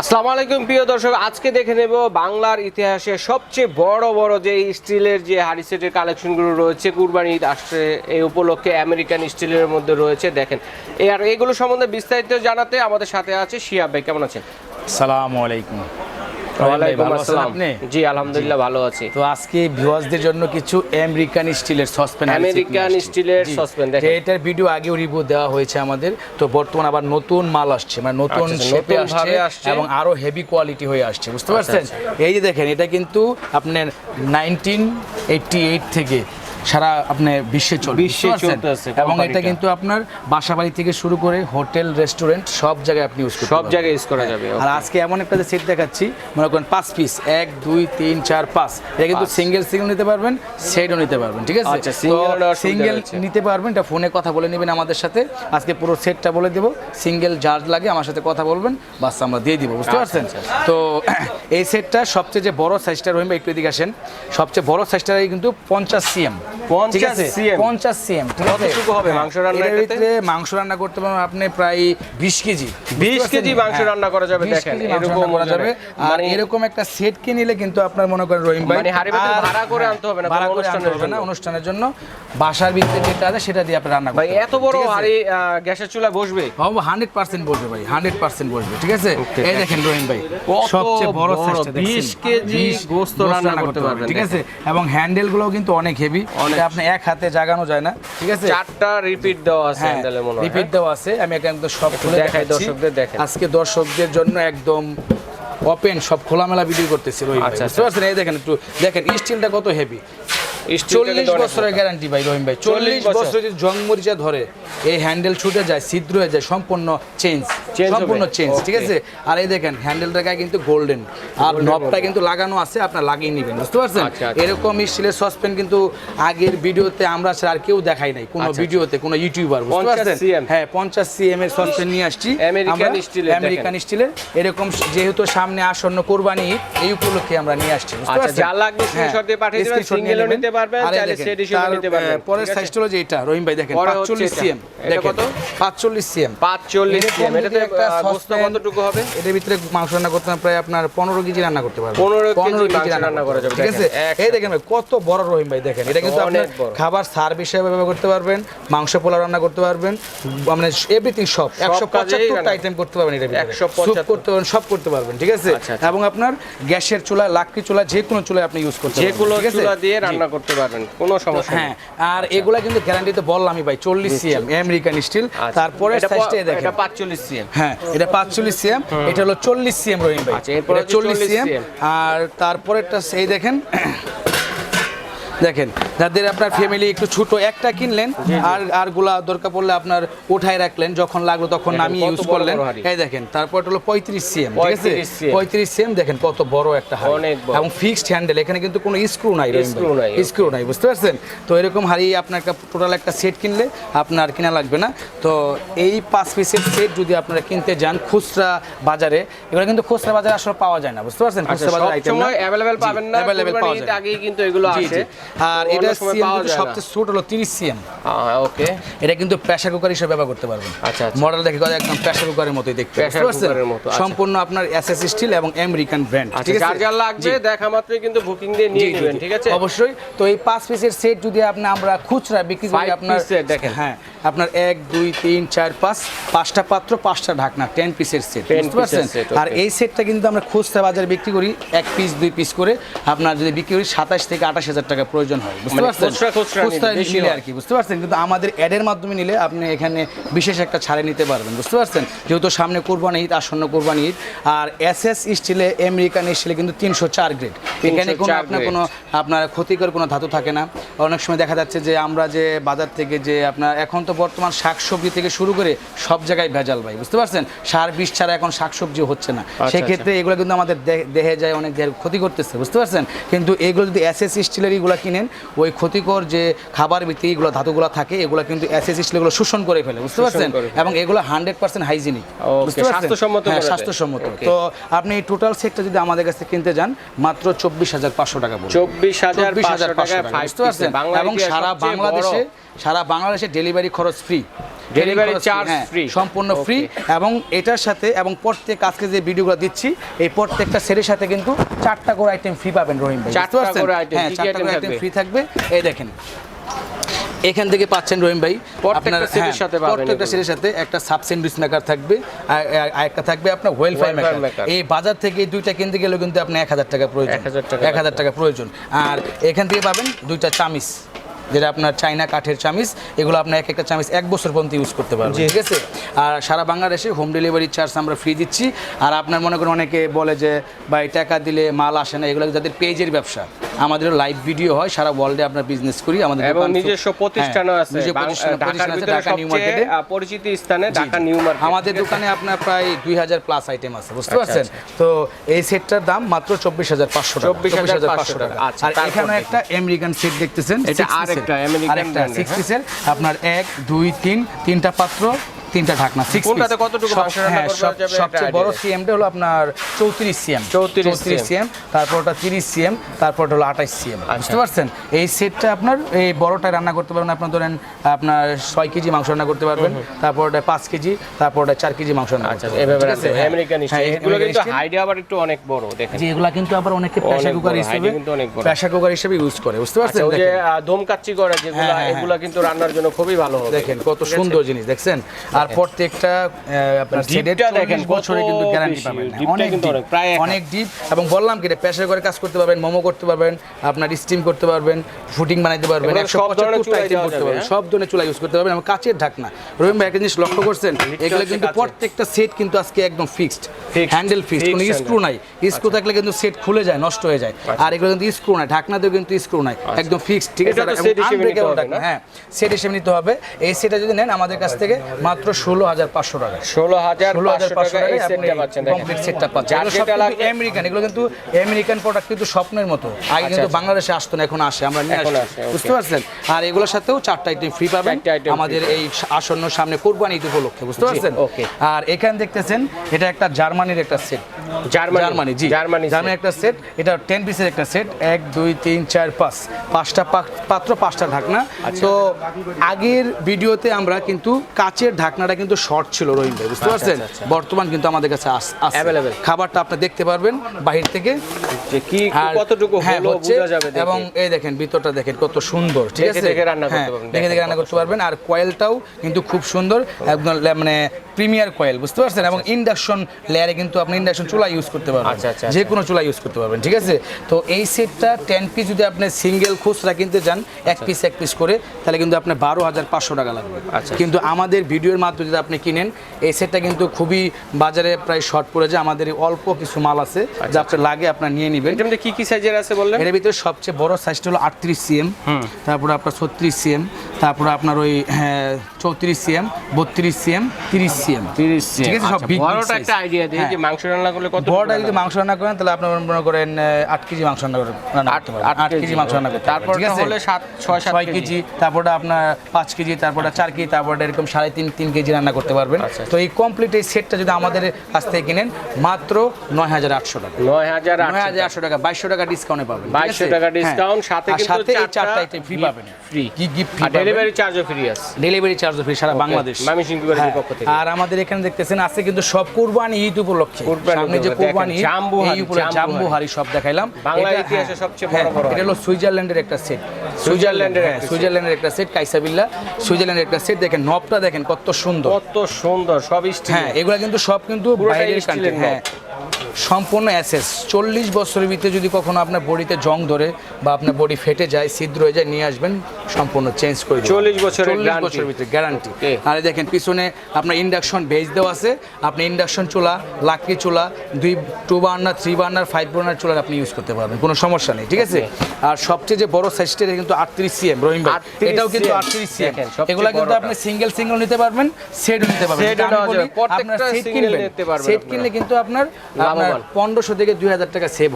আসসালামু আলাইকুম প্রিয় দর্শক, আজকে দেখে নেব বাংলার ইতিহাসে সবচেয়ে বড় বড় যে স্টিলের যে হাড়ি সেটের কালেকশনগুলো রয়েছে। কুরবানি ঈদ আসছে, এই উপলক্ষে আমেরিকান স্টিলের মধ্যে রয়েছে। দেখেন আর এগুলো সম্বন্ধে বিস্তারিত জানাতে আমাদের সাথে আছে শিহাব ভাই। কেমন আছেন? আসসালামু আলাইকুম। ওয়ালাইকুম আসসালাম। জি আলহামদুলিল্লাহ ভালো আছি। তো আজকে ভিউয়ার্সদের জন্য কিছু আমেরিকান স্টিলের সসপ্যান, আমেরিকান স্টিলের সসপ্যান দেখেন, এটার ভিডিও আগেও রিভিউ দেওয়া হয়েছে আমাদের। তো বর্তমানে আবার নতুন মাল আসছে, মানে নতুন শেপে আসছে এবং আরো হেভি কোয়ালিটি হয়ে আসছে, বুঝতে পারছেন? এই যে দেখেন, এটা কিন্তু আপনার 1988 থেকে সারা আপনার বিশ্বে চলতেছে এবং এটা কিন্তু আপনার বাসাবাড়ি থেকে শুরু করে হোটেল, রেস্টুরেন্ট সব জায়গায় আপনি ইউজ করতে পারবেন, সব জায়গায় ইউজ করা যাবে। আর আজকে এমন একটা সেট দেখাচ্ছি, মনে করেন 5 পিস, 1 2 3 4 5, এটা কিন্তু সিঙ্গেল নিতে পারবেন, সেটও নিতে পারবেন, ঠিক আছে? আচ্ছা, সিঙ্গেল নিতে পারবেন, এটা ফোনে কথা বলে নেবেন আমাদের সাথে। আজকে পুরো সেটটা বলে দেব, সিঙ্গেল চার্জ লাগে আমার সাথে কথা বলবেন, বাস আমরা দিয়ে দিব, বুঝতে পারছেন? তো এই সেটটা সবচেয়ে যে বড় সাইজটা রহিম ভাই একটু এদিকে আসেন, সবচেয়ে বড় সাইজটাই কিন্তু 50 সিএম, 50 সিএম। কতটুকু হবে মাংস রান্না? এতে মাংস রান্না করতে পারবেন আপনি প্রায় 20 কেজি, 20 কেজি মাংস রান্না করা যাবে। দেখেন এরকম করা যাবে। আর এরকম একটা সেট কিনে নিলে কিন্তু আপনার মনে করেন রহিম ভাই, মানে হাড়ি ভাত ভাড়া করে আনতে হবে না, ভাড়া করে আনতে হবে না, অনুষ্ঠানের জন্য বাসার ভিতরে যেটা আছে সেটা দিয়ে আপনি রান্না করতে ভাই। এত বড় হাড়ি গ্যাসের চুলা বসবে? 100% বসবে ভাই, 100% বসবে, ঠিক আছে? এই দেখেন রহিম ভাই, সবচেয়ে বড় সাইজটা দেখেন, 20 কেজি গোশত রান্না করতে পারবেন, ঠিক আছে? এবং হ্যান্ডেল গুলোও কিন্তু অনেক হেভি, এটা আপনি এক হাতে জাগানো যায় না, ঠিক আছে? 4টা রিপিট দেওয়া আছে হ্যান্ডেলে, মনে হয় রিপিট দেওয়া আছে। আমি একদম সব খুলে দেখাই দর্শকদের। দেখেন আজকে দর্শকদের জন্য একদম ওপেন, সব খোলামেলা ভিডিও করতেছি রহিম ভাই, বুঝতে পারছেন? এই দেখেন, একটু দেখেন স্টিলটা কত হেভি। 40 বছরের গ্যারান্টি ভাই রহিম ভাই, 40 বছর যদি জং মরিচা ধরে, এই হ্যান্ডেল ছুটে যায়, ছিদ্র হয়ে যায়, সম্পূর্ণ চেঞ্জ, ঠিক আছে? আর এই দেখেন হ্যান্ডেলটা গায়ে কিন্তু গোল্ডেন, আর নবটা কিন্তু লাগানো আছে, আপনার লাগিয়ে নেবেন, বুঝতে পারছেন? এরকম স্টিলের সসপ্যান কিন্তু আগের ভিডিওতে আমরা আর কেউ দেখাই নাই, কোনো ভিডিওতে, কোনো ইউটিউবার, বুঝতে পারছেন? হ্যাঁ, 50 সিএম এর সসপ্যান নিয়ে আসছি আমেরিকান স্টিলের। এরকম যেহেতু সামনে আসন্ন কুরবানি, এই উপলক্ষে আমরা নিয়ে আসছি, বুঝতে পারছেন? যা লাগবে স্ক্রিনশট দিয়ে পাঠিয়ে দিবেন, সিঙ্গেলও নিতে পারবেন, চাইলে সেট হিসেবে নিতে পারবেন। পরের সাইজটা হলো যে এটা রহিম ভাই, দেখেন 45 সিএম। এটা কত? 45 সিএম। 45 সিএম। এটাতে একটা গোশত কতটুকু হবে? এর ভিতরে মাংস রান্না করতে প্রায় আপনার 15 কেজি রান্না করতে পারবেন, 15 কেজি রান্না করা যাবে, ঠিক আছে? এই দেখেন ভাই কত বড় রহিম ভাই, দেখেন এটা কিন্তু আপনি খাবার সার্ভ হিসেবে ব্যবহার করতে পারবেন, মাংস পোলাও রান্না করতে পারবেন, মানে এভরিথিং সব 175টা আইটেম করতে পারবেন, এটা 175 করতে পারবেন, সব করতে পারবেন, ঠিক আছে? এবং আপনার গ্যাসের চুলা, লাকড়ি চুলা, যে কোনো চুলায় আপনি ইউজ করতে পারবেন, যে কোনো চুলা দিয়ে রান্না করতে পারবেন, কোনো সমস্যা নেই। হ্যাঁ, আর এগুলা কিন্তু গ্যারান্টিতে বললামই ভাই 40 সিএম আমেরিকান স্টিল। তারপরে সাইজটা দেখেন, এটা 45 সিএম। হ্যাঁ, এটা 45 সিএম, এটা হলো 40 সিএম রহিম ভাই। আচ্ছা, এরপরে 40 সিএম। আর তারপরেরটা সেই দেখেন, দেখেন যাদের আপনার ফ্যামিলি একটু ছোট, একটা কিনলেন, আর গুলা দরকার পড়লে আপনার উঠায় রাখলেন, যখন লাগলো তখন নামিয়ে ইউজ করলেন। এই দেখেন, তারপর হলো 35 সিএম, ঠিক আছে? 35 সিএম, দেখেন কত বড় একটা হাড়ি এবং ফিক্সড হ্যান্ডেল, এখানে কিন্তু কোনো স্ক্রু নাই, স্ক্রু নাই, বুঝতে পারছেন? তো এরকম হাড়ি আপনার টোটাল একটা সেট কিনলে আপনার কিনা লাগবে না। তো এই 5 পিসের সেট যদি আপনারা কিনতে যান খুচরা বাজারে, এগুলো কিন্তু খুচরা বাজারে আসলে পাওয়া যায় না, বুঝতে পারছেন? খুচরা বাজারে আইটেম না, अवेलेबल পাবেন না, কুরবানির আগেই কিন্তু এগুলো আসে। আর এটা সিএম সবচেয়ে ছোট হলো 30 সিএম। ওকে, এটা কিন্তু প্রেসার কুকার হিসেবে ব্যবহার করতে পারবেন। আচ্ছা, মডেল দেখে একদম প্রেসার কুকারের মতোই দেখতে, বুঝতে পারছেন? সম্পূর্ণ আপনার এসএস স্টিল এবং আমেরিকান ব্র্যান্ড, ঠিক আছে? যার যার লাগবে দেখা মাত্রই কিন্তু বুকিং দিয়ে নিয়ে নেবেন, ঠিক আছে? অবশ্যই। তো এই 5 পিসের সেট যদি আমরা খুচরা বিক্রি করি, আপনার দেখেন, হ্যাঁ, আপনার 1 2 3 4 5, 5টা পাত্র, 5টা ঢাকনা, 10 পিসের সেট, বুঝতে পারছেন? আর এই সেটটা কিন্তু আমরা খুচরা বাজারে বিক্রি করি 1 পিস 2 পিস করে, আপনার যদি বিক্রি করি 27 থেকে 28 হাজার টাকা প্রয়োজন হয়, বুঝতে পারছেন? খুচরা নিলে আর কি, বুঝতে পারছেন? কিন্তু আমাদের অ্যাডের মাধ্যমে নিলে আপনি এখানে বিশেষ একটা ছাড়ে নিতে পারবেন, বুঝতে পারছেন? যেহেতু সামনে কুরবানি ঈদ, আসন্ন কুরবানি ঈদ। আর এসএস স্টিলে, আমেরিকান স্টিলে কিন্তু 304 গ্রেড, এখানে কোনো আপনার ক্ষতিকর কোনো ধাতু থাকে না। অনেক সময় দেখা যাচ্ছে যে আমরা যে বাজার থেকে যে আপনার এখন তো বর্তমান শাকসবজি থেকে শুরু করে সব জায়গায় ভেজাল ভাই, বুঝতে পারছেন? সার বিষ ছাড়া এখন শাকসবজি হচ্ছে না, সেক্ষেত্রে এগুলো কিন্তু আমাদের দেহে যায়, অনেক দেহের ক্ষতি করতেছে, বুঝতে পারছেন? কিন্তু এগুলো যদি এসএস স্টিলের এগুলো কিনেন, ওই ক্ষতিকর যে খাবার ভিত্তিক এগুলো ধাতুগুলো থাকে, এগুলো কিন্তু এসএস স্টিলগুলো শোষণ করে ফেলে, বুঝতে পারছেন? এবং এগুলো 100% হাইজিনিক, বুঝতে পারছেন? স্বাস্থ্যসম্মত। তো আপনি টোটাল সেটটা যদি আমাদের কাছে কিনতে যান মাত্র 24,500 টাকা পড়বে। 24,500 টাকা, বুঝতে পারছেন? এবং সারা বাংলাদেশে ডেলিভারি খরচ খরচ ফ্রি, ডেলিভারি চার্জ ফ্রি, সম্পূর্ণ ফ্রি। এবং এটার সাথে এবং প্রত্যেক আজকে যে ভিডিওগুলো দিচ্ছি এই প্রত্যেকটা সেটের সাথে কিন্তু 4টা করে আইটেম ফ্রি পাবেন রহিম ভাই। 4টা করে আইটেম, হ্যাঁ 4টা করে আইটেম ফ্রি থাকবে। এই দেখেন এখান থেকে পাচ্ছেন রহিম ভাই প্রত্যেকটা সেটের সাথে পাবেন, প্রত্যেকটা সেটের সাথে একটা সাব স্যান্ডউইচ মেকার থাকবে আর একটা থাকবে আপনার ওয়েলফায়ার মেকার। এই বাজার থেকে এই দুইটা কিনতে গেলে কিন্তু আপনি 1000 টাকা প্রয়োজন, 1000 টাকা প্রয়োজন। আর এখান থেকে পাবেন দুইটা চামিচ, যেটা আপনার চাইনা কাঠের চামিচ, এগুলো আপনার একটা চামিচ 1 বছর পর্যন্ত ইউজ করতে পারবেন, ঠিক আছে। আর সারা বাংলাদেশে হোম ডেলিভারি চার্জ আমরা ফ্রি দিচ্ছি। আর আপনার মনে করেন অনেকে বলে যে ভাই টাকা দিলে মাল আসে না, এগুলো যাদের পেজের ব্যবসা, আমাদের লাইভ ভিডিও হয়, সারা ওয়ার্ল্ডে আমরা বিজনেস করি, আমাদের এবং নিজস্ব প্রতিষ্ঠানও আছে, ঢাকার ভিতরে নিউ মার্কেটে পরিচিত স্থানে, ঢাকা নিউ মার্কেট। আমাদের দোকানে আপনার প্রায় 2000 প্লাস আইটেম আছে, বুঝতে পারছেন। তো এই সেটটার দাম মাত্র 24500 টাকা, 24500 টাকা। আর এখানে একটা আমেরিকান সেট দেখতেছেন, এটা আরেকটা আমেরিকান ব্র্যান্ড, 6 পিসের আপনার 1 2 3 তিনটা পাত্র, তিনটা ঢাকনা, 6 পিস। কোনটাতে কতটুকু মাংস রান্না করতে যাবে? সবচেয়ে বড় সিএমটা হলো আপনার 34 সিএম, 34 সিএম, তারপর ওটা 30 সিএম, তারপর হলো 28 সিএম, বুঝতে পারছেন। এই সেটটা আপনার এই বড়টা রান্না করতে পারবেন, আপনার ধরেন আপনার 6 কেজি মাংস রান্না করতে পারবেন, তারপর ওটা 5 কেজি, তারপর ওটা 4 কেজি মাংস রান্না করতে পারবেন। এভাবে আছে আমেরিকান স্টাইল, এগুলো কিন্তু হাইডে আবার একটু অনেক বড়, দেখেন জি। এগুলা কিন্তু আবার অনেকে প্রেসার কুকার হিসেবে, প্রেসার কুকার হিসেবে ইউজ করে, বুঝতে পারছেন। ওই যে দম কাচ্চি করে যেগুলো, এগুলো কিন্তু রান্নার জন্য খুবই ভালো হবে। দেখেন কত সুন্দর জিনিস, দেখছেন। আর প্রত্যেকটা আপনার সেটটা দেখেন বছরে কিন্তু গ্যারান্টি পাবেন, অনেক ডিপ। এবং বললাম কি প্রেসার কুকারে কাজ করতে পারবেন, মোমো করতে পারবেন, আপনার স্টিম করতে পারবেন, ফুডিং বানাইতে পারবেন, 175টা আইটেম করতে পারবেন, সব ধরনের চুলা ইউজ করতে পারবেন। এবং কাচের ঢাকনা, রহিম ভাই একটা জিনিস লক্ষ্য করছেন, এগুলো কিন্তু প্রত্যেকটা সেট কিন্তু আজকে একদম ফিক্সড, হ্যান্ডেল ফিক্সড, কোনো স্ক্রু নাই। স্ক্রু থাকলে কিন্তু সেট খুলে যায়, নষ্ট হয়ে যায়। আর এগুলো কিন্তু স্ক্রু নাই, ঢাকনাতেও কিন্তু স্ক্রু নাই, একদম ফিক্সড, ঠিক আছে। আনব্রেকেবল ঢাকনা, হ্যাঁ সেট হিসেবে নিতে হবে। এই সেটটা যদি নেন আমাদের কাছ থেকে মাত্র 16500 টাকা, 16500 টাকায় আপনি কমপ্লিট সেটটা পাচ্ছেন। আমেরিকান, এগুলো কিন্তু আমেরিকান প্রোডাক্ট, কিন্তু স্বপ্নের মতো। আগে কিন্তু বাংলাদেশে আসতো না, এখন আসে, আমরা নিয়ে আসি, বুঝতে পারছেন। আর এগুলোর সাথেও 4টা আইটেম ফ্রি পাবেন আমাদের এই আসন্ন সামনে কোরবানি ঈদ উপলক্ষে, বুঝতে পারছেন। আর এখানে দেখতেছেন এটা একটা জার্মানির একটা সেট, জার্মানি, জি জার্মানি একটা সেট। এটা 10 পিসের একটা সেট, 1 2 3 4 5, 5টা পাত্র, 5টা ঢাকনা। তো আগের ভিডিওতে আমরা কিন্তু কাচের ঢাকনাটা কিন্তু শর্ট ছিল রহিম ভাই, বুঝতে পারছেন। বর্তমান কিন্তু আমাদের কাছে अवेलेबल খাবারটা আপনি দেখতে পারবেন বাহির থেকে যে কি কতটুকু হলো বোঝা যাবে। এবং এই দেখেন ভিতরটা দেখেন কত সুন্দর, ঠিক আছে, দেখে রান্না করতে পারবেন, দেখে রান্না করতে পারবেন। আর কয়েলটাও কিন্তু খুব সুন্দর, একদম মানে প্রিমিয়ার কয়েল, বুঝতে পারছেন। এবং ইন্ডাকশন লেয়ারে কিন্তু আপনি ইন্ডাকশন চুলা ইউজ করতে পারবেন, যে কোনো চুলা ইউজ করতে পারবেন, ঠিক আছে। তো এই সেটটা 10 পিস যদি আপনি সিঙ্গেল খুচরা কিনতে যান, এক পিস করে, তাহলে কিন্তু আপনার 12500 টাকা লাগবে। কিন্তু আমাদের ভিডিওর মাধ্যমে যদি আপনি কিনেন, এই সেটটা কিন্তু খুবই বাজারে প্রায় শর্ট পড়ে যায়। আমাদের অল্প কিছু মাল আছে যা আপনার লাগে, আপনার নিয়ে নেবেন। এটার মধ্যে কি সাইজের আছে বললেন? এর ভিতরে সবচেয়ে বড় সাইজটা হলো 38 সিএম, তারপরে আপনার 36 সিএম, তারপরে আপনার ওই 34 সিএম, 32 সিএম, 30 সিএম, ঠিক আছে। সব বিগ বড়টা একটা আইডিয়া দেই যে মাংস রান্না করলে কত বড়টা যদি মাংস রান্না করেন তাহলে আপনারা মনে করেন 8 কেজি মাংস রান্না করতে পারবেন, 8 কেজি মাংস রান্না করতে পারবেন, ঠিক আছে। তারপরে 6 কেজি, তারপরে আপনার 5 কেজি, তারপরে 4 কেজি, তারপরে এরকম 3.5 কেজি রান্না করতে পারবেন। তো এই কমপ্লিট এই সেটটা যদি আমাদের কাছ থেকে কিনেন মাত্র 9800 টাকা, 9800 টাকা, 2200 টাকা ডিসকাউন্টে পাবেন, 2200 টাকা ডিসকাউন্ট, সাথে কিন্তু 4টা আইটেম ফ্রি পাবেন, ফ্রি কি গিফট ফ্রি, ডেলিভারি চার্জও ফ্রি আছে, ডেলিভারি চার্জও ফ্রি সারা বাংলাদেশ, মামিসিং কুরিয়ারের পক্ষ থেকে। আর আমাদের এখানে দেখতেছেন আছে কিন্তু সব কুরবানি ঈদ উপলক্ষে, সামনে যে কুরবানি এই উপলক্ষে জাম্বুহারি সব দেখাইলাম। বাংলা ইতিহাসে সবচেয়ে বড় বড়, এটা হলো সুইজারল্যান্ডের একটা সেট, সুইজারল্যান্ডের একটা সেট, কাইসাবিল্লা সুইজারল্যান্ডের একটা সেট। দেখেন নবটা দেখেন কত সুন্দর, কত সুন্দর, সব স্টিল। হ্যাঁ এগুলা কিন্তু সব কিন্তু বাইরের কান্ট্রি, হ্যাঁ সম্পূর্ণ এসএস। 40 বছরের ভিতরে যদি কখনো আপনার বডিতে জং ধরে বা আপনার বডি ফেটে যায়, ছিদ্র হয়ে যায়, নিয়ে আসবেন, সম্পূর্ণ চেঞ্জ করে দেব, 40 বছরের ভিতরে গ্যারান্টি। আর দেখেন পিছনে আপনার ইন্ডাকশন বেজ দেওয়া আছে, আপনি ইন্ডাকশন চুলা, লাকড়ি চুলা, 2 বার্নার, 3 বার্নার, 5 বার্নার চুলা আপনি ইউজ করতে পারবেন, কোনো সমস্যা নেই, ঠিক আছে। আর সবচেয়ে যে বড় সাইজটা কিন্তু 38 সিএম রহিম ভাই, এটাও কিন্তু 38 সিএম। এগুলা কিন্তু আপনি সিঙ্গেল নিতে পারবেন, সেটও নিতে পারবেন। আপনার সেট কিনলে কিন্তু আপনার আপনার 1500 থেকে 2000 টাকা সেভ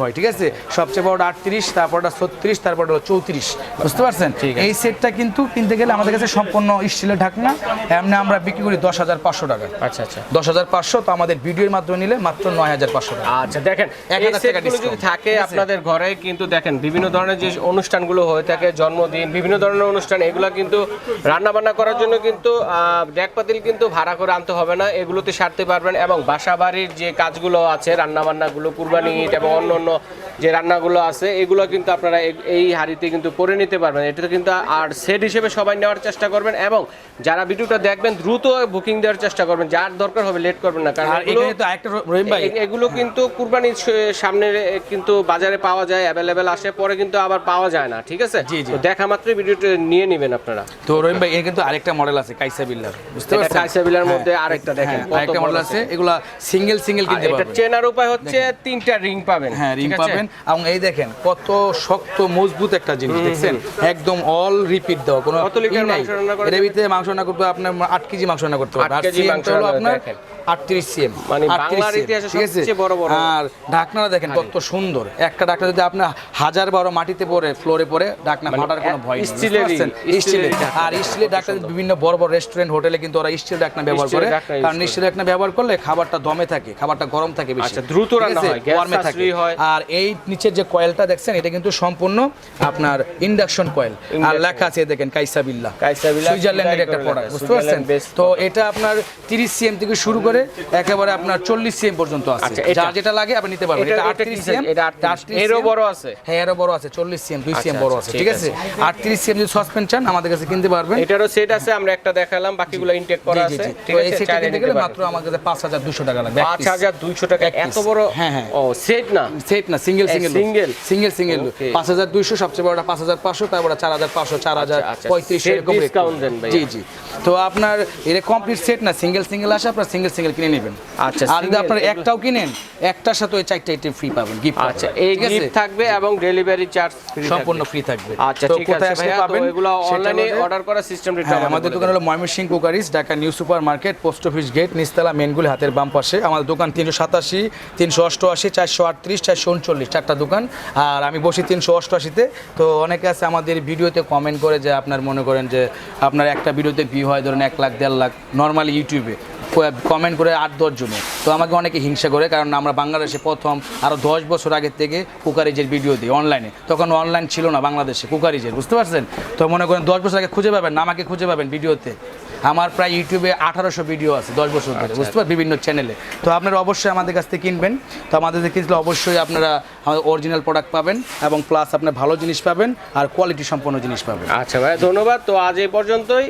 হয়, ঠিক আছে। সবচেয়ে বড়টা 38, তারপরটা 36, তারপরটা হলো 34, বুঝতে পারছেন। এই সেটটা কিন্তু কিনতে গেলে আমাদের কাছে সম্পূর্ণ স্টিলের ঢাকনা, এমনি আমরা বিক্রি করি 10,500 টাকা। আচ্ছা আচ্ছা, 10,500, তো আমাদের ভিডিওর মাধ্যমে নিলে মাত্র 9,500 টাকা। আচ্ছা দেখেন, এই সেটগুলো যদি থাকে আপনাদের ঘরে, কিন্তু দেখেন বিভিন্ন ধরনের যে অনুষ্ঠানগুলো হয়ে থাকে, জন্মদিন, বিভিন্ন ধরনের অনুষ্ঠান, এগুলো কিন্তু রান্না বান্না করার জন্য কিন্তু ডেক পাতিল কিন্তু ভাড়া করে আনতে হবে না, এগুলোতে সারতে পারবেন। এবং বাসা বাড়ির যে কাজগুলো আছে, রান্না বান্নাগুলো, কুরবানি ঈদ এবং অন্য অন্য যে রান্নাগুলো আছে, এগুলো কিন্তু আপনারা এই হাঁড়িতে কিন্তু করে নিতে পারবেন। এটাতে কিন্তু আর সেট হিসেবে সবাই নেওয়ার চেষ্টা করবেন, এবং যারা ভিডিওটা দেখবেন দ্রুত বুকিং দেওয়ার চেষ্টা করবেন, যার দরকার হবে লেট করবেন না, কারণ এগুলো কিন্তু কুরবানির সামনে কিন্তু বাজারে পাওয়া যায়, অ্যাভেলেবেল আসে, পরে কিন্তু আবার পাওয়া যায় না, ঠিক আছে। তো দেখা মাত্রই ভিডিওটা নিয়ে নেবেন আপনারা। তো রহিম ভাই, এর কিন্তু আরেকটা মডেল আছে কাইসা বিল্লার, বুঝতে পারছেন। কাইসা বিল্লার মধ্যে আরেকটা দেখেন, আরেকটা মডেল আছে, এগুলা সিঙ্গেল কিনতে পারবেন। এটা চেনার উপায় হচ্ছে 3টা রিং পাবেন, হ্যাঁ রিং পাবেন। এবং এই দেখেন কত শক্ত মজবুত একটা জিনিস, দেখছেন, একদম অল রিপিট দাও, কোনো কত লিটার মাংস রান্না করে, এর ভিতরে মাংস রান্না করতে আপনার 8 কেজি মাংস রান্না করতে পারবেন। আর সিএম হলো আপনার 38 সিএম, মানে বাংলার ইতিহাসে সবচেয়ে বড় বড়। আর ঢাকনাটা দেখেন কত সুন্দর, একটা ঢাকনা যদি আপনি 1000 বার মাটিতে পড়ে, ফ্লোরে পড়ে, ঢাকনা ফাটার কোনো ভয় নেই, স্টিলের। আর স্টিলের ঢাকনা বিভিন্ন বড় বড় রেস্টুরেন্ট, হোটেলে কিন্তু ওরা স্টিল ঢাকনা ব্যবহার করে, কারণ স্টিল ঢাকনা ব্যবহার করলে খাবারটা দমে থাকে, খাবারটা গরম থাকে বেশি, আচ্ছা দ্রুত রান্না হয়, গ্যাস সাশ্রয়ী হয়। আর এই নিচের যে কয়েলটা দেখছেন, এটা কিন্তু সম্পূর্ণ আপনার ইন্ডাকশন কয়েল, আর লেখা আছে দেখেন কাইসা বিল্লাহ, সুইজারল্যান্ডের একটা প্রোডাক্ট, বুঝতে পারছেন। তো এটা আপনার 30 সিএম থেকে শুরু করে একেবারে আপনার 40 সিএম পর্যন্ত আছে, যার যেটা লাগে আপনি নিতে পারবেন। এটা 38 সিএম, এরও বড় আছে, হ্যাঁ এরও বড় আছে, 40 সিএম, 2 সিএম বড় আছে, ঠিক আছে। 38 সিএম যদি সাসপেন্ড চান আমাদের কাছে কিনতে পারবেন। এটারও সেট আছে, আমরা একটা দেখালাম, বাকিগুলো ইনটেক করা আছে, ঠিক আছে। এই সেটটা কিনতে গেলে মাত্র আমার কাছে 5200 টাকা লাগবে। 5200 টাকা, এত বড়? হ্যাঁ হ্যাঁ, ও সেট না, সিঙ্গেল 5200, সবচেয়ে বড়টা 5500, তারপরে 4500, 4035 এরকম ডিসকাউন্ট দেন ভাই। জি। তো আপনার এটা কমপ্লিট সেট না, সিঙ্গেল আসে, আপনারা সিঙ্গেল কিনে নেবেন। আচ্ছা, আর যদি আপনারা একটাও কিনেন, একটার সাথে ওই 4টা আইটেম ফ্রি পাবেন, গিফট। আচ্ছা, এই গিফট থাকবে এবং ডেলিভারি চার্জ সম্পূর্ণ ফ্রি থাকবে। আচ্ছা ঠিক আছে ভাইয়া, তো এগুলো অনলাইনে অর্ডার করার সিস্টেমটা আমাদের দোকান হলো Mymensingh cookeries, Dhaka new super market, post office gate, নিচতলা, মেনগুলি হাতের বাম পাশে। আমাদের দোকান 387, 388, 438, 439, 4টা দোকান। আর আমি বসি 388-তে। তো অনেকে আছে আমাদের ভিডিওতে কমেন্ট করে যে আপনার মনে করেন যে আপনার একটা ভিডিওতে ভিউ হয় ধরেন 1 লাখ 1.5 লাখ, নর্মালি ইউটিউবে কমেন্ট করে 8-10 জনে। তো আমাকে অনেকে হিংসা করে, কারণ আমরা বাংলাদেশে প্রথম আরও 10 বছর আগের থেকে কুকারিজের ভিডিও দিই অনলাইনে। তখন অনলাইন ছিল না বাংলাদেশে কুকারিজের, বুঝতে পারছেন। তো মনে করেন 10 বছর আগে খুঁজে পাবেন না, আমাকে খুঁজে পাবেন ভিডিওতে। আমার প্রায় ইউটিউবে 1800 ভিডিও আছে 10 বছর ধরে, বুঝতে পারেন, বিভিন্ন চ্যানেলে। তো আপনারা অবশ্যই আমাদের কাছ থেকে কিনবেন। তো আমাদের থেকে কিনলে অবশ্যই আপনারা আমাদের অরিজিনাল প্রোডাক্ট পাবেন, এবং প্লাস আপনার ভালো জিনিস পাবেন, আর কোয়ালিটি সম্পন্ন জিনিস পাবেন। আচ্ছা ভাই, ধন্যবাদ। তো আজ এই পর্যন্তই।